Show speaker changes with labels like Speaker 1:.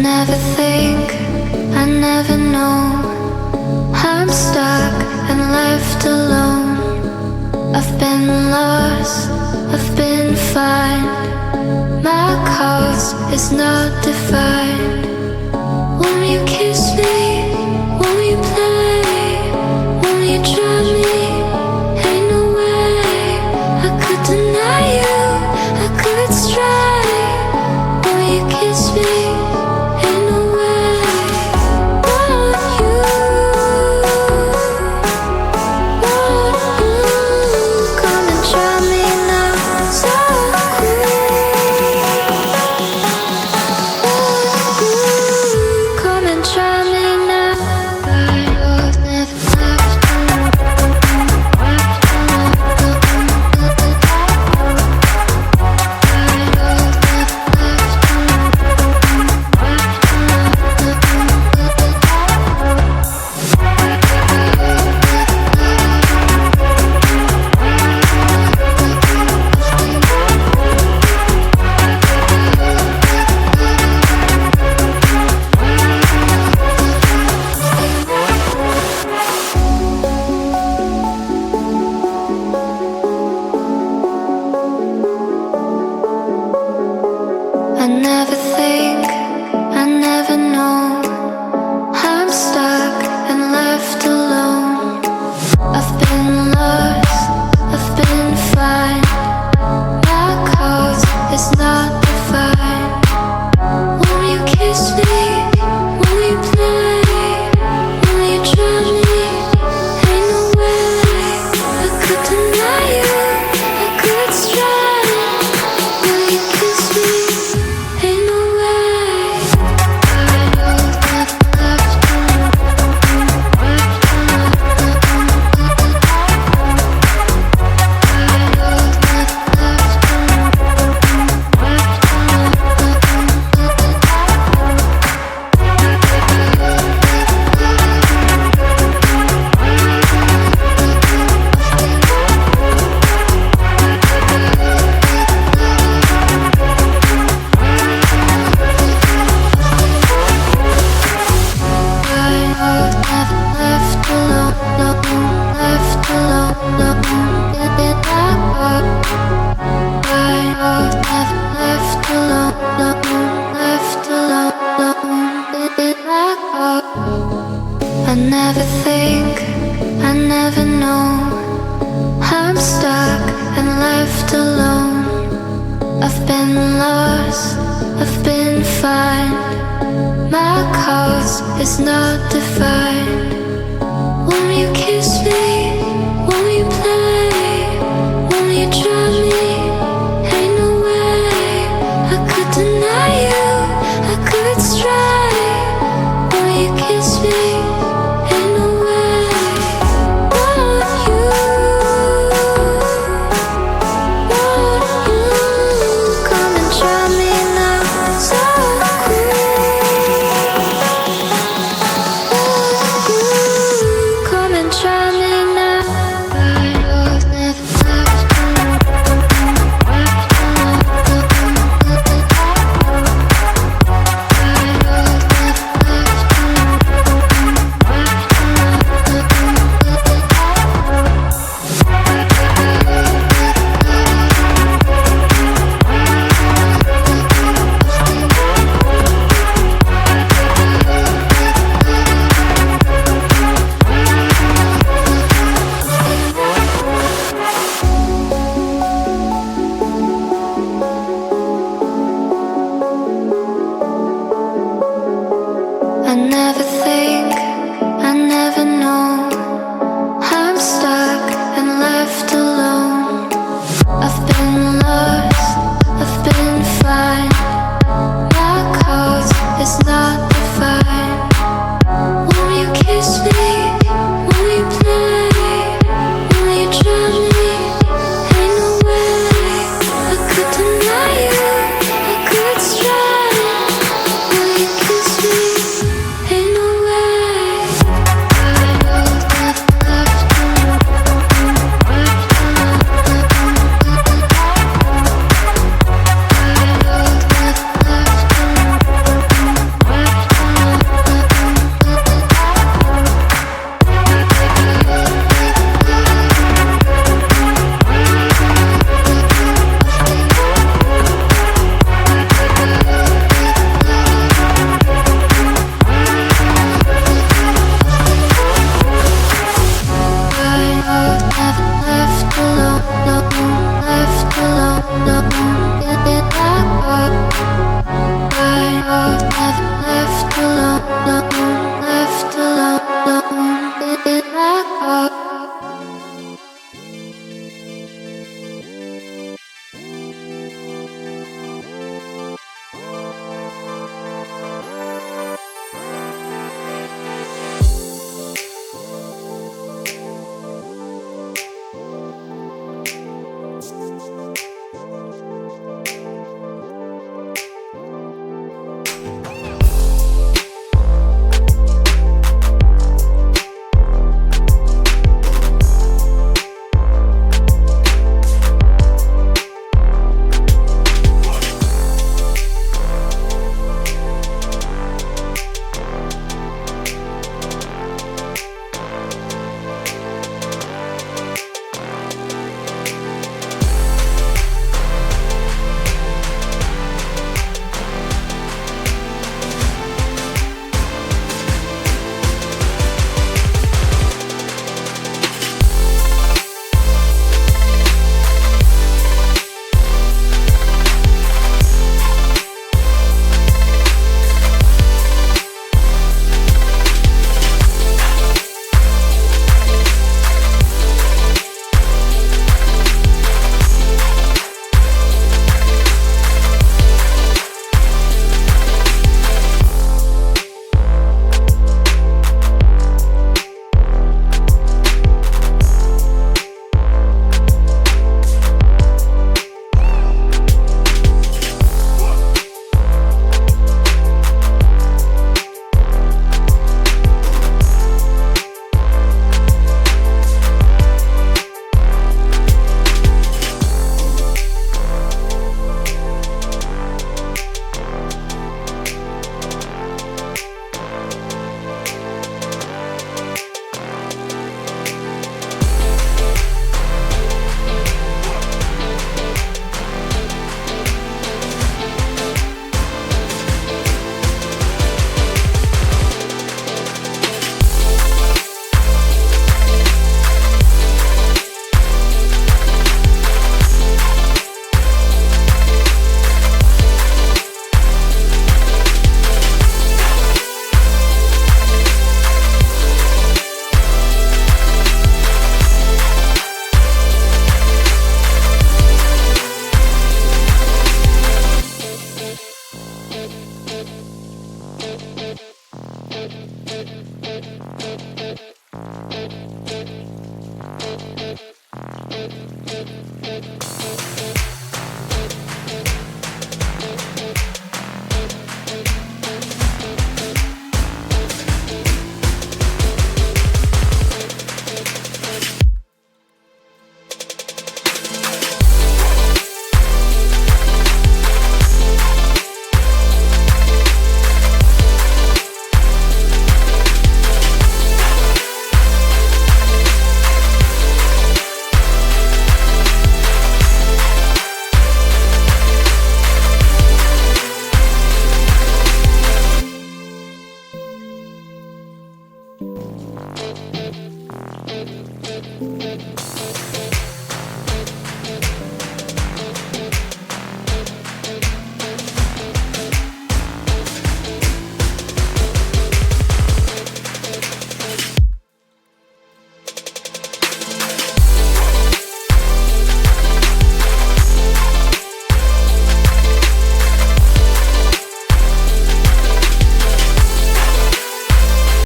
Speaker 1: never think, I never know. I'm stuck and left alone. I've been lost, I've been fine. My cause is not defined. Won't you kiss me? Won't you play? Won't you try me? Ain't no way I could deny you, I could stray. Won't you kiss me? Ain't no way. Want you, come and try me now. So come and try me now. I was never left alone. I never think, I never know. I'm stuck and left alone. I've been lost, I've been fine. My cause is not defined. Won't you kiss me? Won't you play? Won't you try me? Ain't no way I could deny you, I could stray. Will you kiss me? Ain't no way. I was never left alone. I never think, I never know. I'm stuck and left alone. I've been lost, I've been fine. My cause is not defined. Won't you kiss me? Won't you play? Won't you try me?